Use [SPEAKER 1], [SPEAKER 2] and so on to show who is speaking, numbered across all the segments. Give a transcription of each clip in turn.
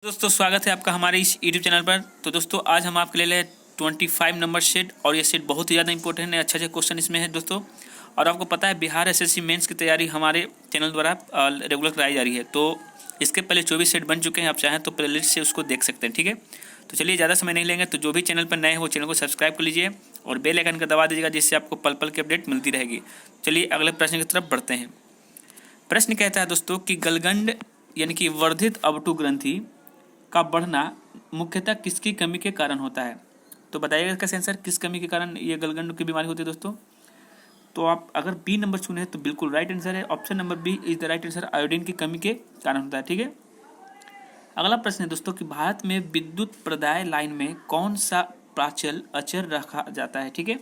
[SPEAKER 1] दोस्तों स्वागत है आपका हमारे इस यूट्यूब चैनल पर। तो दोस्तों आज हम आपके लिए 25 नंबर सेट, और ये सेट बहुत ही ज़्यादा इंपॉर्टेंट है। अच्छे क्वेश्चन इसमें है दोस्तों। और आपको पता है बिहार एसएससी मेंस की तैयारी हमारे चैनल द्वारा रेगुलर कराई जा रही है। तो इसके पहले 24 सेट बन चुके हैं, आप चाहें तो प्लेलिस्ट से उसको देख सकते हैं। ठीक है, तो चलिए ज़्यादा समय नहीं लेंगे। तो जो भी चैनल पर नए हो चैनल को सब्सक्राइब कर लीजिए और बेल आइकन का दबा दीजिएगा, जिससे आपको पल पल की अपडेट मिलती रहेगी। चलिए अगले प्रश्न की तरफ बढ़ते हैं। प्रश्न कहता है दोस्तों कि गलगंड यानी कि वर्धित अवटु ग्रंथि का बढ़ना मुख्यतः किसकी कमी के कारण होता है। तो बताइएगा इसका आंसर, किस कमी के कारण ये गलगंड की बीमारी होती है दोस्तों। तो आप अगर बी नंबर चुने तो बिल्कुल राइट आंसर है। Option number B is the right answer. Iodine की कमी के कारण होता है। ठीक है, अगला प्रश्न है दोस्तों कि भारत में विद्युत प्रदाय लाइन में कौन सा प्राचल अचर रखा जाता है। ठीक है,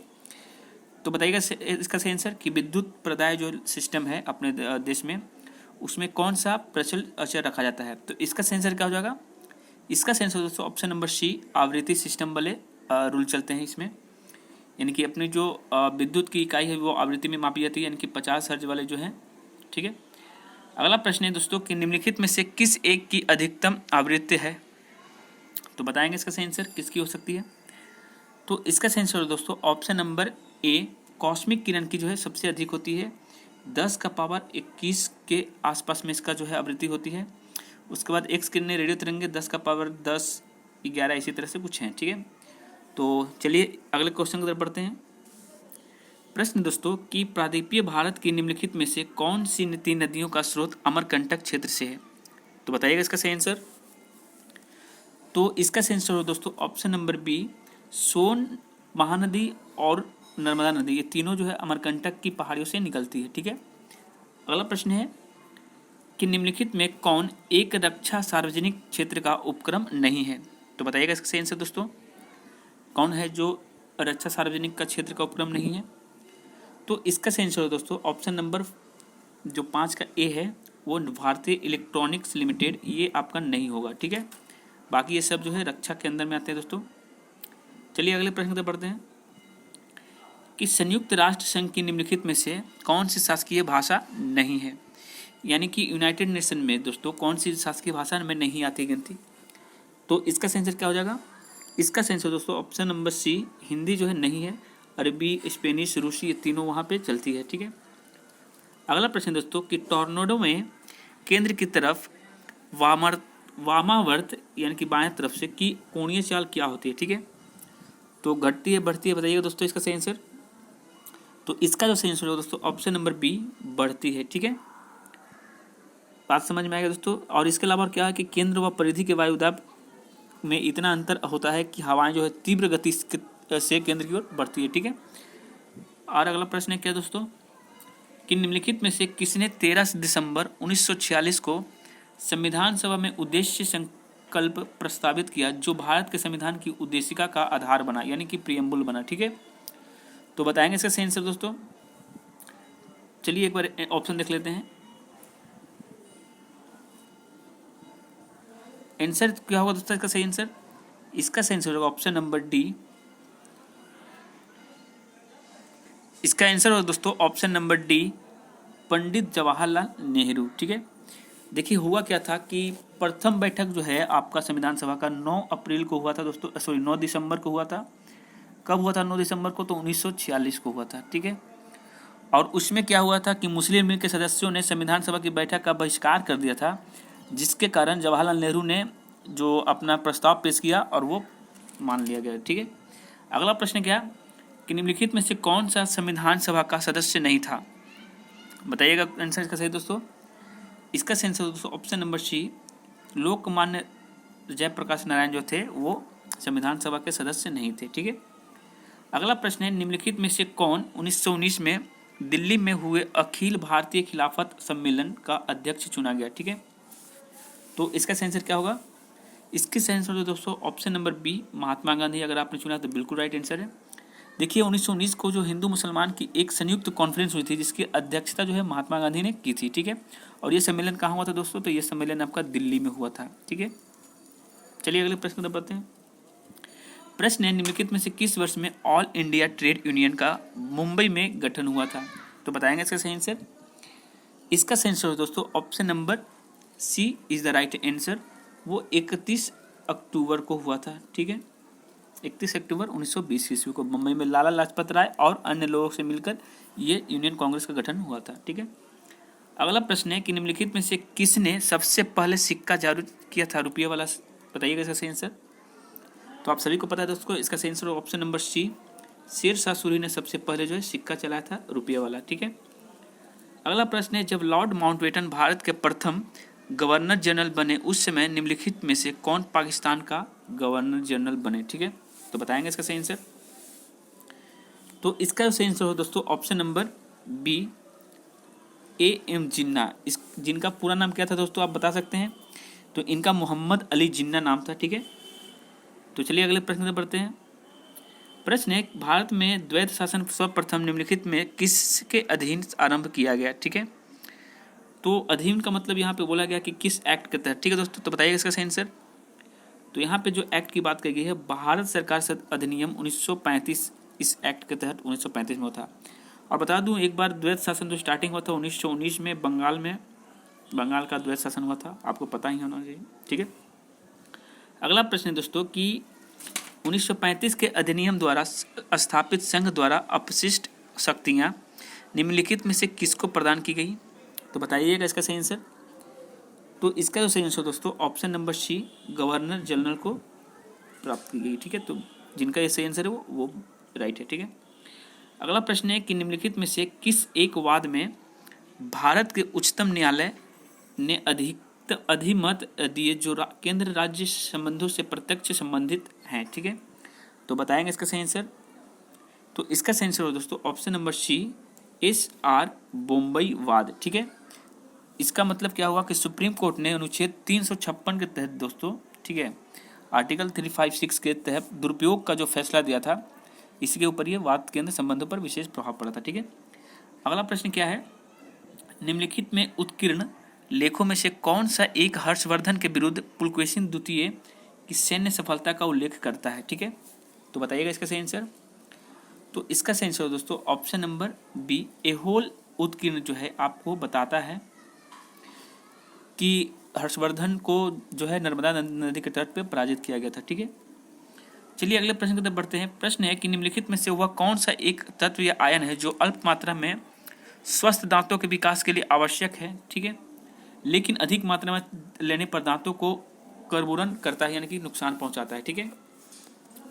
[SPEAKER 1] तो बताइएगा इसका सही आंसर कि विद्युत प्रदाय जो सिस्टम है अपने देश में, उसमें कौन सा प्रचल अचर रखा जाता है। तो इसका सही आंसर क्या हो जाएगा। इसका सेंसर दोस्तों ऑप्शन नंबर सी, आवृत्ति सिस्टम वाले रूल चलते हैं इसमें। यानी कि अपनी जो विद्युत की इकाई है वो आवृत्ति में मापी जाती है, यानी कि 50 हर्ट्ज वाले जो हैं। ठीक है, अगला प्रश्न है दोस्तों कि निम्नलिखित में से किस एक की अधिकतम आवृत्ति है। तो बताएंगे इसका सेंसर किसकी हो सकती है। तो इसका सेंसर दोस्तों ऑप्शन नंबर ए, कॉस्मिक किरण की जो है सबसे अधिक होती है। 10 का पावर 21 के आसपास में इसका जो है आवृत्ति होती है। उसके बाद एक्स किरणें रेडियो तरंगे 10 का पावर 10, 11 इसी तरह से कुछ हैं। ठीक है, तो चलिए अगले क्वेश्चन की तरफ बढ़ते हैं। प्रश्न दोस्तों कि प्रायद्वीपीय भारत की निम्नलिखित में से कौन सी 3 नदियों का स्रोत अमरकंटक क्षेत्र से है। तो बताइएगा इसका सही आंसर। तो इसका सही आंसर हो दोस्तों ऑप्शन नंबर बी, सोन महानदी और नर्मदा नदी, ये तीनों जो है अमरकंटक की पहाड़ियों से निकलती है। ठीक है, अगला प्रश्न है कि निम्नलिखित में कौन एक रक्षा सार्वजनिक क्षेत्र का उपक्रम नहीं है। तो बताइएगा इसका सही आंसर दोस्तों, कौन है जो रक्षा सार्वजनिक का क्षेत्र का उपक्रम नहीं है। तो इसका सही आंसर दोस्तों ऑप्शन नंबर जो 5 का ए है, वो भारतीय इलेक्ट्रॉनिक्स लिमिटेड, ये आपका नहीं होगा। ठीक है, बाकी ये सब जो है रक्षा के अंदर में आते हैं दोस्तों। चलिए अगले प्रश्न पर बढ़ते हैं कि संयुक्त राष्ट्र संघ की निम्नलिखित में से कौन सी शासकीय भाषा नहीं है। यानी कि यूनाइटेड नेशन में दोस्तों कौन सी शासकीय भाषा में नहीं आती गिनती। तो इसका सेंसर क्या हो जाएगा। इसका सेंसर दोस्तों ऑप्शन नंबर सी, हिंदी जो है नहीं है। अरबी, स्पेनिश, रूसी, ये तीनों वहाँ पे चलती है। ठीक है, अगला प्रश्न दोस्तों कि टॉर्नेडो में केंद्र की तरफ वामावर्त यानी कि बाएं तरफ से की कोणीय चाल क्या होती है। ठीक है, तो घटती है बढ़ती है, बताइएगा दोस्तों इसका सही आंसर। तो इसका जो सही आंसर है दोस्तों ऑप्शन नंबर बी, बढ़ती है। ठीक है, बात समझ में आएगा दोस्तों। और इसके अलावा क्या है कि केंद्र व परिधि के वायुदाब में इतना अंतर होता है कि हवाएं जो है तीव्र गति से केंद्र की ओर बढ़ती है। ठीक है, और अगला प्रश्न है क्या दोस्तों कि निम्नलिखित में से किसने 13 दिसंबर 1946 को संविधान सभा में उद्देश्य संकल्प प्रस्तावित किया, जो भारत के संविधान की उद्देशिका का आधार बना, यानी कि प्रियम्बुल बना। ठीक है, तो बताएंगे इसका सही आंसर दोस्तों। चलिए एक बार ऑप्शन देख लेते हैं। आंसर क्या होगा दोस्तों इसका सही आंसर। इसका सही आंसर होगा ऑप्शन नंबर डी। इसका आंसर होगा दोस्तों option number D, Pandit Jawaharlal Nehru. ठीक है, देखिए हुआ क्या था कि प्रथम बैठक जो है आपका संविधान सभा का 9 अप्रैल को हुआ था दोस्तों, 9 दिसंबर को हुआ था। कब हुआ था 9 दिसंबर को, तो 1946 को हुआ था। ठीक है, और उसमें क्या हुआ था कि मुस्लिम लीग के सदस्यों ने संविधान सभा की बैठक का बहिष्कार कर दिया था, जिसके कारण जवाहरलाल नेहरू ने जो अपना प्रस्ताव पेश किया और वो मान लिया गया। ठीक है, अगला प्रश्न क्या कि निम्नलिखित में से कौन सा संविधान सभा का सदस्य नहीं था। बताइएगा आंसर इसका सही दोस्तों। इसका आंसर दोस्तों option number C, Lokmanya Jayaprakash Narayan जो थे वो संविधान सभा के सदस्य नहीं थे। ठीक है, अगला प्रश्न है निम्नलिखित में से कौन 1919 में दिल्ली में हुए अखिल भारतीय खिलाफत सम्मेलन का अध्यक्ष चुना गया। ठीक है, तो इसका आंसर क्या होगा। इसके आंसर दोस्तों option number B, Mahatma Gandhi. अगर आपने चुना तो बिल्कुल राइट आंसर है। देखिए 1919 को जो हिंदू मुसलमान की एक संयुक्त कॉन्फ्रेंस हुई थी, जिसकी अध्यक्षता जो है महात्मा गांधी ने की थी। ठीक है, और ये सम्मेलन कहाँ हुआ था दोस्तों, तो ये सम्मेलन आपका दिल्ली में हुआ था। ठीक है, चलिए अगले प्रश्न को बढ़ते हैं। प्रश्न है निम्नलिखित में से किस वर्ष में ऑल इंडिया ट्रेड यूनियन का मुंबई में गठन हुआ था। तो बताएंगे इसका सही आंसर। इसका सही आंसर दोस्तों option number C is the right answer. वो 31 अक्टूबर को हुआ था। ठीक है, 31 अक्टूबर 1920 ईस्वी को मुंबई में लाला लाजपत राय और अन्य लोगों से मिलकर ये यूनियन कांग्रेस का गठन हुआ था। ठीक है, अगला प्रश्न है कि निम्नलिखित में से किसने सबसे पहले सिक्का जारी किया था रुपये वाला? बताइएगा इसका सही आंसर। तो आप सभी को पता है दोस्तों, इसका सही आंसर ऑप्शन नंबर सी, शेर शाह सूरी ने सबसे पहले जो है सिक्का चलाया था रुपये वाला। ठीक है, अगला प्रश्न है जब लॉर्ड माउंटबेटन भारत के प्रथम गवर्नर जनरल बने उस समय निम्नलिखित में से कौन पाकिस्तान का गवर्नर जनरल बने? ठीक है, तो बताएंगे इसका सही आंसर। तो इसका जो सही आंसर हो दोस्तों ऑप्शन नंबर बी, A.M. जिन्ना। इस जिनका पूरा नाम क्या था दोस्तों, आप बता सकते हैं? तो इनका मोहम्मद अली जिन्ना नाम था। ठीक है, तो चलिए अगले प्रश्न से बढ़ते हैं। प्रश्न है भारत में द्वैत शासन सर्वप्रथम निम्नलिखित में किसके अधीन आरंभ किया गया? ठीक है, तो अधीन का मतलब यहाँ पे बोला गया कि किस एक्ट के तहत। ठीक है दोस्तों, तो बताइएगा इसका सही आंसर। तो यहाँ पे जो एक्ट की बात कही गई है भारत सरकार अधिनियम 1935, इस एक्ट के तहत 1935 में था। और बता दूं एक बार द्वैत शासन जो स्टार्टिंग हुआ था 1919 में बंगाल का द्वैत शासन हुआ था, आपको पता ही होना चाहिए। ठीक है, अगला प्रश्न है दोस्तों कि 1935 के अधिनियम द्वारा स्थापित संघ द्वारा अपशिष्ट शक्तियाँ निम्नलिखित में से किसको प्रदान की गई? तो बताइएगा इसका सही आंसर। तो इसका जो सही आंसर दोस्तों option number C, governor general को प्राप्त की गई। ठीक है, तो जिनका ये सही आंसर है वो राइट है। ठीक है, अगला प्रश्न है कि निम्नलिखित में से किस एक वाद में भारत के उच्चतम न्यायालय ने अधिमत दिए जो केंद्र राज्य संबंधों से प्रत्यक्ष संबंधित हैं? ठीक है, तो बताएंगे इसका सही आंसर। तो इसका सही आंसर हो दोस्तों option number C, SR Bombay वाद। ठीक है, इसका मतलब क्या हुआ कि सुप्रीम कोर्ट ने अनुच्छेद 356 के तहत दोस्तों, ठीक है, आर्टिकल 356 के तहत दुरुपयोग का जो फैसला दिया था, इसके ऊपर ये वाद केंद्र संबंधों पर विशेष प्रभाव पड़ा था। ठीक है, अगला प्रश्न क्या है, निम्नलिखित में उत्कीर्ण लेखों में से कौन सा एक हर्षवर्धन के विरुद्ध पुलकेशिन द्वितीय की सैन्य सफलता का उल्लेख करता है? ठीक है, तो बताइएगा इसका सही आंसर। तो इसका सही आंसर दोस्तों ऑप्शन नंबर बी, एहोल उत्कीर्ण जो है आपको बताता है कि हर्षवर्धन को जो है नर्मदा नदी के तट पर पराजित किया गया था। ठीक है, चलिए अगले प्रश्न की तरफ बढ़ते हैं। प्रश्न है कि निम्नलिखित में से वह कौन सा एक तत्व या आयन है जो अल्प मात्रा में स्वस्थ दांतों के विकास के लिए आवश्यक है? ठीक है, लेकिन अधिक मात्रा में लेने पर दांतों को कर्बूरन करता है, यानी कि नुकसान पहुंचाता है। ठीक है,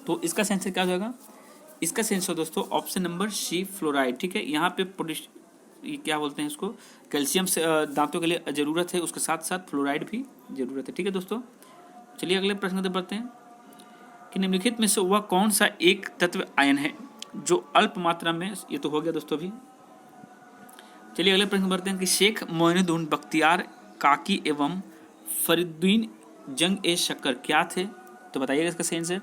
[SPEAKER 1] तो इसका सही आंसर क्या हो जाएगा? इसका सही आंसर दोस्तों ऑप्शन नंबर सी, फ्लोराइड। ठीक है, यहाँ पे क्या बोलते हैं इसको, कैल्शियम से दांतों के लिए जरूरत है, उसके साथ साथ फ्लोराइड भी जरूरत है। ठीक है दोस्तों, चलिए अगले प्रश्न की तरफ बढ़ते हैं कि निम्नलिखित में से वह कौन सा एक तत्व आयन है जो अल्प मात्रा में, ये तो हो गया दोस्तों अभी। चलिए अगले प्रश्न बढ़ते हैं कि शेख मोइनुद्दीन बख्तियार काकी एवं फरीदुद्दीन जंग ए शक्कर क्या थे? तो बताइएगा इसका सही आंसर।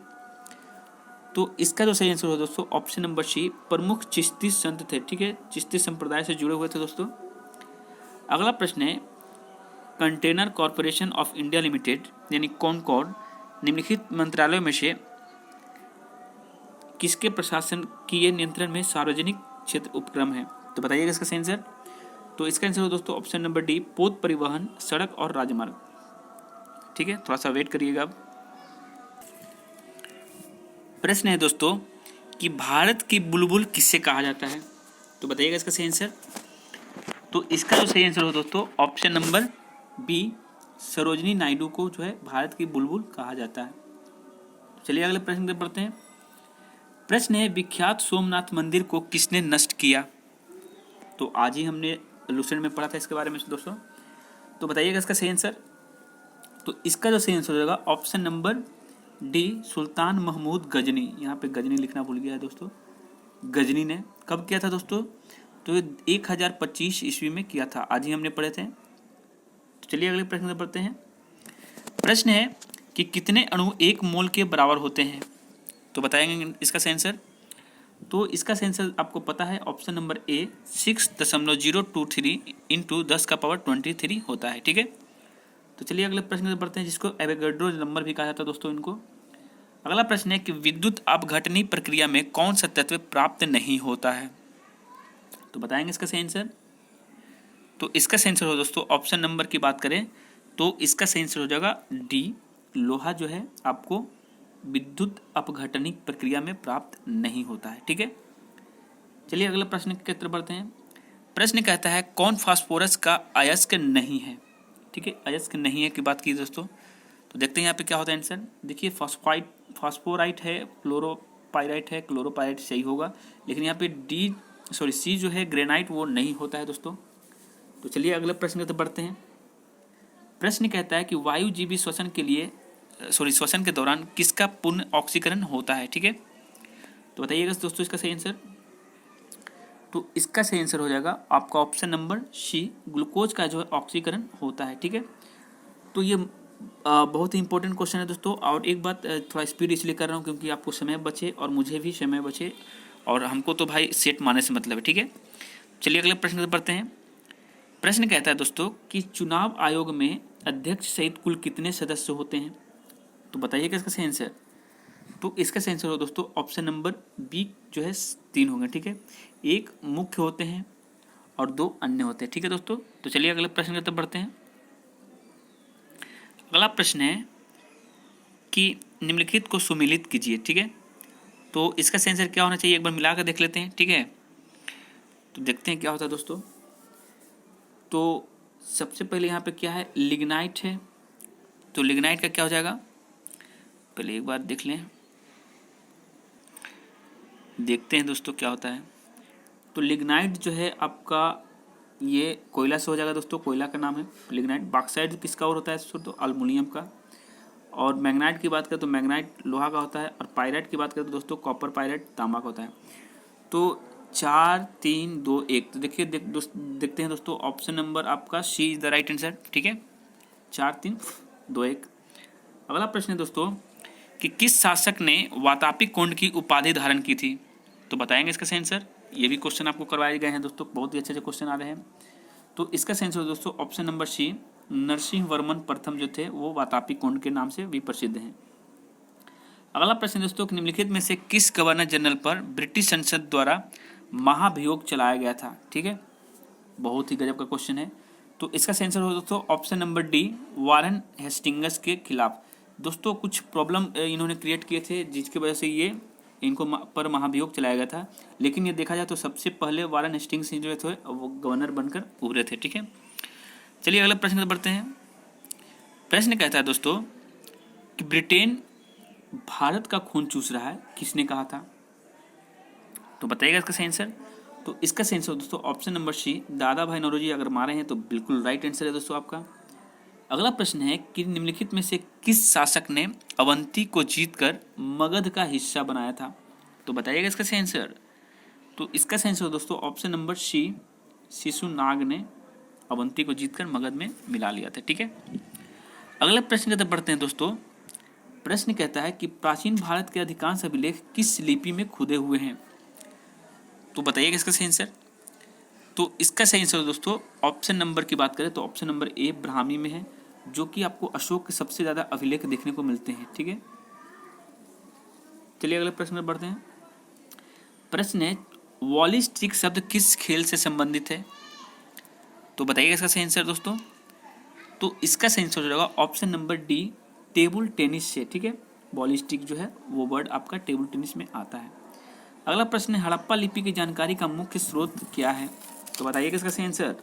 [SPEAKER 1] तो इसका जो सही आंसर हो दोस्तों ऑप्शन नंबर सी, प्रमुख चिश्ती संत थे। ठीक है, चिश्ती संप्रदाय से जुड़े हुए थे दोस्तों। अगला प्रश्न है container corporation of India limited यानी कॉनकॉर्ड निम्नलिखित मंत्रालयों में से किसके प्रशासन किए नियंत्रण में सार्वजनिक क्षेत्र उपक्रम है? तो बताइएगा इसका सही आंसर। तो इसका आंसर हो दोस्तों ऑप्शन नंबर डी, पोत परिवहन, सड़क और राजमार्ग। ठीक है, थोड़ा सा वेट करिएगा। अब प्रश्न है दोस्तों कि भारत की बुलबुल किससे कहा जाता है? तो बताइएगा इसका सही आंसर। तो इसका जो सही आंसर हो दोस्तों option number B, Sarojini Naidu को जो है भारत की बुलबुल कहा जाता है। चलिए अगले प्रश्न पर बढ़ते हैं। प्रश्न है विख्यात सोमनाथ मंदिर को किसने नष्ट किया? तो आज ही हमने लुसेंट में पढ़ा था इसके बारे में दोस्तों। तो बताइएगा इसका सही आंसर। तो इसका जो सही आंसर हो जाएगा ऑप्शन नंबर डी, सुल्तान महमूद गजनी। यहाँ पे गजनी लिखना भूल गया है दोस्तों। गजनी ने कब किया था दोस्तों? तो 1025 ईस्वी में किया था, आज ही हमने पढ़े थे। तो चलिए अगले प्रश्न पर बढ़ते हैं। प्रश्न है कि कितने अणु एक मोल के बराबर होते हैं? तो बताएंगे इसका सही आंसर। तो इसका सही आंसर आपको पता है ऑप्शन नंबर ए, 6.023 इंटू 10⁻23 होता है। ठीक है, तो चलिए अगले प्रश्न पर बढ़ते हैं जिसको एवोगाड्रो नंबर भी कहा जाता है दोस्तों इनको। अगला प्रश्न है कि विद्युत अपघटनी प्रक्रिया में कौन सा तत्व प्राप्त नहीं होता है? तो बताएंगे इसका सही आंसर। तो इसका सही आंसर हो दोस्तों ऑप्शन नंबर की बात करें तो इसका सही आंसर हो जाएगा डी, लोहा जो है आपको विद्युत अपघटनिक प्रक्रिया में प्राप्त नहीं होता है। ठीक है, चलिए अगला प्रश्न की तरफ बढ़ते हैं। प्रश्न कहता है कौन फास्फोरस का अयस्क नहीं है। ठीक है, अयस्क नहीं है की बात की दोस्तों, तो देखते हैं यहाँ पे क्या होता है आंसर। देखिए फास्फोराइट है, क्लोरोपाइराइट है, क्लोरोपाइराइट सही होगा, लेकिन यहाँ पे सी जो है ग्रेनाइट वो नहीं होता है दोस्तों। तो चलिए अगले प्रश्न की तरफ बढ़ते हैं। प्रश्न कहता है कि वायुजीवी श्वसन के दौरान किसका पूर्ण ऑक्सीकरण होता है। ठीक है, तो बताइएगा दोस्तों इसका सही आंसर। तो इसका सही आंसर हो जाएगा आपका ऑप्शन नंबर सी, ग्लूकोज का जो है ऑक्सीकरण होता है। ठीक है, तो ये बहुत ही इंपॉर्टेंट क्वेश्चन है दोस्तों। और एक बात थोड़ा स्पीड इसलिए कर रहा हूँ क्योंकि आपको समय बचे और मुझे भी समय बचे, और हमको तो भाई सेट मारने से मतलब है। ठीक है, चलिए अगले प्रश्न पर बढ़ते हैं। प्रश्न कहता है दोस्तों कि चुनाव आयोग में अध्यक्ष सहित कुल कितने सदस्य होते हैं। तो बताइएगा इसका सही आंसर। तो इसका सही आंसर हो दोस्तों ऑप्शन नंबर बी जो है 3 होंगे। ठीक है, एक मुख्य होते हैं और 2 अन्य होते हैं। ठीक है दोस्तों, तो चलिए अगले प्रश्न की तरफ बढ़ते हैं। अगला प्रश्न है कि निम्नलिखित को सुमेलित कीजिए। ठीक है, तो इसका सही आंसर क्या होना चाहिए एक बार मिलाकर देख लेते हैं। ठीक है, तो देखते हैं क्या होता है दोस्तों। तो सबसे पहले यहाँ पे क्या है, लिग्नाइट है, तो लिग्नाइट का क्या हो जाएगा, पहले एक बार देख लें, देखते हैं दोस्तों क्या होता है। तो लिग्नाइट जो है आपका ये कोयला से हो जाएगा दोस्तों, कोयला का नाम है लिग्नाइट। बॉक्साइट किसका और होता है तो एल्युमिनियम का। और मैग्नाइट की बात करें तो मैग्नाइट लोहा का होता है, और पायराइट की बात करें तो दोस्तों कॉपर पायराइट तांबा का होता है। तो 4 3 2 1, तो देखिए देखते हैं दोस्तों ऑप्शन नंबर आपका सी इज द राइट आंसर। ठीक है, 4 3 2 1। अगला प्रश्न है दोस्तों कि किस शासक ने वातापी कुंड की उपाधि धारण की थी। तो बताएंगे इसका सही आंसर। ये भी क्वेश्चन आपको करवाए गए हैं दोस्तों, बहुत ही अच्छे अच्छे क्वेश्चन आ रहे हैं। तो इसका सही आंसर दोस्तों option number C, Narasimha Varman प्रथम जो थे वो वातापी कुंड के नाम से भी प्रसिद्ध हैं। अगला प्रश्न दोस्तों कि निम्नलिखित में से किस गवर्नर जनरल पर ब्रिटिश संसद द्वारा महाभियोग चलाया गया था। ठीक है, बहुत ही गजब का क्वेश्चन है। तो इसका सही आंसर हो दोस्तों option number D, Warren Hastings के खिलाफ। दोस्तों कुछ प्रॉब्लम इन्होंने क्रिएट किए थे जिसकी वजह से ये इनको पर महाभियोग चलाया गया था, लेकिन ये देखा जाए तो सबसे पहले वारन हेस्टिंग्स जो थे वो गवर्नर बनकर उभरे थे। ठीक है, चलिए अगले प्रश्न पर बढ़ते हैं। प्रश्न कहता है दोस्तों कि ब्रिटेन भारत का खून चूस रहा है, किसने कहा था। तो बताइएगा इसका सही आंसर। तो इसका सही आंसर दोस्तों ऑप्शन नंबर सी, दादा भाई नौरोजी। अगर मारे हैं तो बिल्कुल राइट आंसर है दोस्तों आपका। अगला प्रश्न है कि निम्नलिखित में से किस शासक ने अवंती को जीतकर मगध का हिस्सा बनाया था। तो बताइएगा इसका सही आंसर। तो इसका सही आंसर दोस्तों ऑप्शन नंबर सी, शिशुनाग ने अवंती को जीतकर मगध में मिला लिया था। ठीक है, अगला प्रश्न की तरफ बढ़ते हैं दोस्तों। प्रश्न कहता है कि प्राचीन भारत के अधिकांश अभिलेख किस लिपि में खुदे हुए हैं। तो बताइएगा इसका सही आंसर। तो इसका सही आंसर दोस्तों ऑप्शन नंबर की बात करें तो ऑप्शन नंबर ए ब्राह्मी में है, जो कि आपको अशोक के सबसे ज्यादा अभिलेख देखने को मिलते हैं। ठीक है, चलिए अगले प्रश्न पर बढ़ते हैं। प्रश्न है वॉली स्टिक शब्द किस खेल से संबंधित है। तो बताइएगा इसका सही आंसर दोस्तों। तो इसका सही आंसर हो जाएगा option number D, table tennis से। ठीक है, वॉली स्टिक जो है वो वर्ड आपका टेबल टेनिस में आता है। अगला प्रश्न है हड़प्पा लिपि की जानकारी का मुख्य स्रोत क्या है। तो बताइएगा इसका सही आंसर।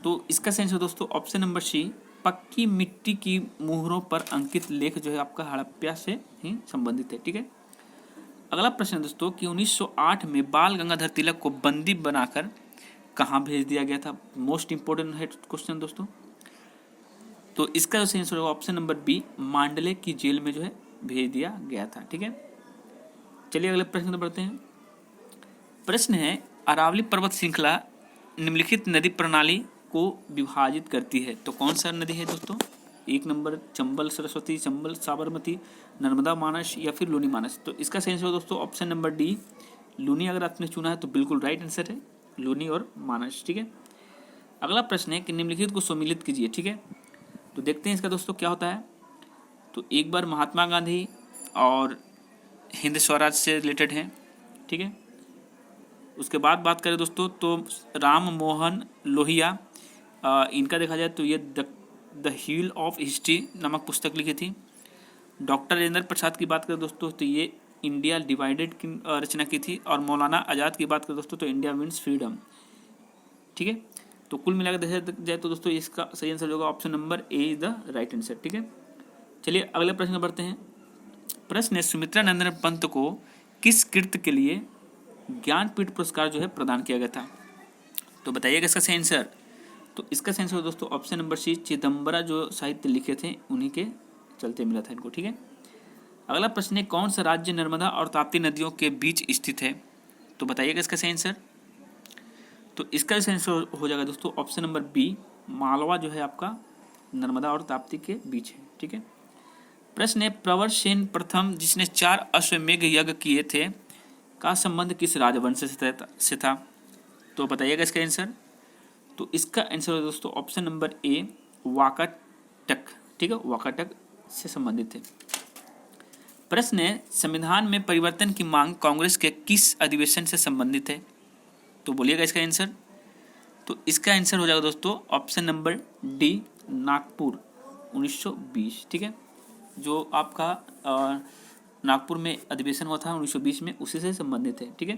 [SPEAKER 1] तो इसका सही आंसर दोस्तों ऑप्शन नंबर सी, पक्की मिट्टी की मुहरों पर अंकित लेख जो है आपका हड़प्पा से ही संबंधित है। ठीक है, अगला प्रश्न है दोस्तों कि 1908 में बाल गंगाधर तिलक को बंदी बनाकर कहाँ भेज दिया गया था। मोस्ट इंपोर्टेंट है क्वेश्चन दोस्तों। तो इसका जो सही आंसर होगा ऑप्शन नंबर बी, मांडले की जेल में जो है भेज दिया गया था। ठीक है, चलिए अगले प्रश्न पर बढ़ते हैं। प्रश्न है अरावली पर्वत श्रृंखला निम्नलिखित नदी प्रणाली को विभाजित करती है। तो कौन सा नदी है दोस्तों। 1 नंबर चंबल सरस्वती, चंबल साबरमती, नर्मदा मानस या फिर लूनी मानस। तो इसका सही आंसर दोस्तों ऑप्शन नंबर डी, लूनी। अगर आपने चुना है तो बिल्कुल राइट आंसर है, लूनी और मानस। ठीक है, अगला प्रश्न है कि निम्नलिखित को सम्मिलित कीजिए। ठीक है, तो देखते हैं इसका दोस्तों क्या होता है। तो एक बार महात्मा गांधी और हिंद स्वराज से रिलेटेड है। ठीक है, उसके बाद बात करें दोस्तों तो राम मोहन लोहिया, इनका देखा जाए तो ये द हील ऑफ हिस्ट्री नामक पुस्तक लिखी थी। डॉक्टर राजेंद्र प्रसाद की बात करें दोस्तों तो ये इंडिया डिवाइडेड की रचना की थी। और मौलाना आज़ाद की बात करें दोस्तों तो इंडिया विंस फ्रीडम। ठीक है, तो कुल मिलाकर देखा जाए तो दोस्तों इसका सही आंसर होगा option number A is the right answer. ठीक है, चलिए अगले प्रश्न में बढ़ते हैं। प्रश्न है सुमित्रा नंदन पंत को किस कृत्य के लिए ज्ञानपीठ पुरस्कार जो है प्रदान किया गया था? तो बताइएगा इसका सही आंसर। तो इसका सही आंसर दोस्तों ऑप्शन नंबर सी, चिदम्बरा जो साहित्य लिखे थे उन्हीं के चलते मिला था इनको। ठीक है, अगला प्रश्न है कौन सा राज्य नर्मदा और ताप्ती नदियों के बीच स्थित है? तो बताइएगा इसका सही आंसर। तो इसका सही आंसर हो जाएगा दोस्तों ऑप्शन नंबर बी, मालवा जो है आपका नर्मदा और ताप्ती के बीच है। ठीक है, प्रश्न है प्रवर सेन प्रथम जिसने 4 अश्वमेघ यज्ञ किए थे का संबंध किस राजवंश से था? तो बताइएगा इसका आंसर। तो इसका आंसर है दोस्तों ऑप्शन नंबर ए, वाकाटक। ठीक है, वाकाटक से संबंधित है। प्रश्न है संविधान में परिवर्तन की मांग कांग्रेस के किस अधिवेशन से संबंधित है? तो बोलिएगा इसका आंसर। तो इसका आंसर हो जाएगा दोस्तों ऑप्शन नंबर डी, नागपुर 1920। ठीक है, जो आपका नागपुर में अधिवेशन हुआ था 1920 में, उसी से संबंधित है। ठीक है,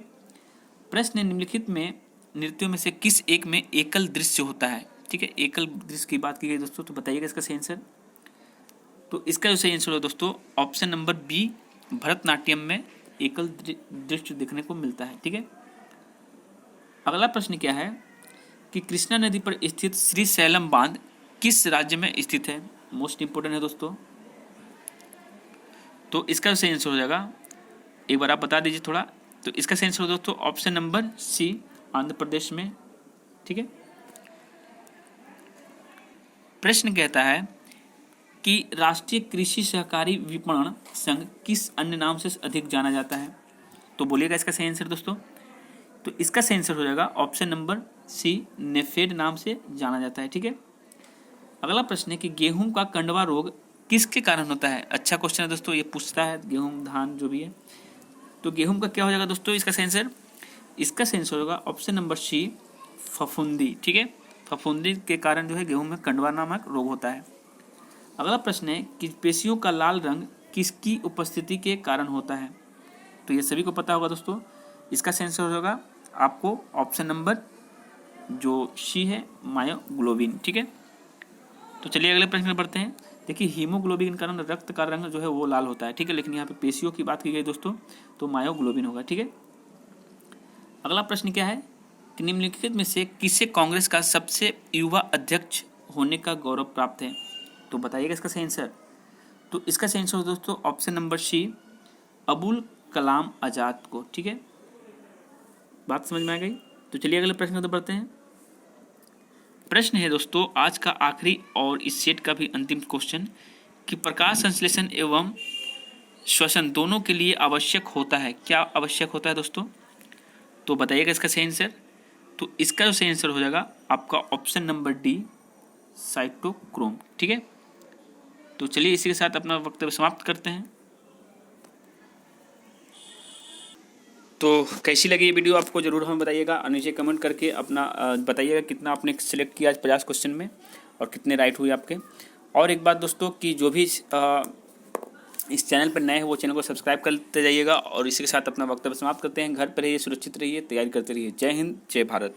[SPEAKER 1] प्रश्न निम्नलिखित में नृत्यों में से किस एक में एकल दृश्य होता है? ठीक है, एकल दृश्य की बात की गई दोस्तों, तो बताइएगा इसका सही आंसर। तो इसका जो सही आंसर है दोस्तों ऑप्शन नंबर बी, भरतनाट्यम में एकल दृश्य देखने को मिलता है। ठीक है, अगला प्रश्न क्या है कि कृष्णा नदी पर स्थित श्री सैलम बांध किस राज्य में स्थित है? मोस्ट इंपोर्टेंट है दोस्तों। तो इसका सही आंसर हो जाएगा, एक बार आप बता दीजिए थोड़ा। तो इसका सही आंसर हो दोस्तों ऑप्शन नंबर सी, आंध्र प्रदेश में। ठीक है, प्रश्न कहता है कि राष्ट्रीय कृषि सहकारी विपणन संघ किस अन्य नाम से अधिक जाना जाता है? तो बोलिएगा इसका सही आंसर दोस्तों। तो इसका सही आंसर हो जाएगा ऑप्शन नंबर सी, नेफेड नाम से जाना जाता है। ठीक है, अगला प्रश्न है कि गेहूं का कंडवा रोग किसके कारण होता है? अच्छा क्वेश्चन है दोस्तों, ये पूछता है गेहूं धान जो भी है। तो गेहूं का क्या हो जाएगा दोस्तों इसका सही आंसर? इसका सही आंसर होगा ऑप्शन नंबर सी, फफूंदी। ठीक है, फफूंदी के कारण जो है गेहूं में कंडवा नामक रोग होता है। अगला प्रश्न है कि पेशियों का लाल रंग किसकी उपस्थिति के कारण होता है? तो ये सभी को पता होगा दोस्तों। इसका सही आंसर होगा आपको ऑप्शन नंबर जो सी है, मायोग्लोबिन। ठीक है, तो चलिए अगले प्रश्न में बढ़ते हैं। देखिए हीमोग्लोबिन के कारण रक्त का रंग जो है वो लाल होता है। ठीक है, लेकिन यहाँ पे पेशियों की बात की गई दोस्तों, तो मायोग्लोबिन होगा। ठीक है, अगला प्रश्न क्या है कि निम्नलिखित में से किसे कांग्रेस का सबसे युवा अध्यक्ष होने का गौरव प्राप्त है? तो बताइएगा इसका सही आंसर। तो इसका सही आंसर दोस्तों ऑप्शन नंबर सी, अबुल कलाम आजाद को। ठीक है, बात समझ में आ गई। तो चलिए अगले प्रश्न को बढ़ते हैं। प्रश्न है दोस्तों आज का आखिरी और इस सेट का भी अंतिम क्वेश्चन कि प्रकाश संश्लेषण एवं श्वसन दोनों के लिए आवश्यक होता है, क्या आवश्यक होता है दोस्तों? तो बताइएगा इसका सही आंसर। तो इसका जो सही आंसर हो जाएगा आपका ऑप्शन नंबर डी, साइटोक्रोम। ठीक है, तो चलिए इसी के साथ अपना वक्तव्य समाप्त करते हैं। तो कैसी लगी ये वीडियो आपको ज़रूर हमें बताइएगा और नीचे कमेंट करके अपना बताइएगा कितना आपने सिलेक्ट किया आज 50 क्वेश्चन में और कितने राइट हुए आपके। और एक बात दोस्तों कि जो भी इस चैनल पर नए हैं वो चैनल को सब्सक्राइब करते जाइएगा और इसी के साथ अपना वक्तव्य समाप्त करते हैं। घर पर रहिए, सुरक्षित रहिए, तैयारी करते रहिए। जय हिंद, जय भारत।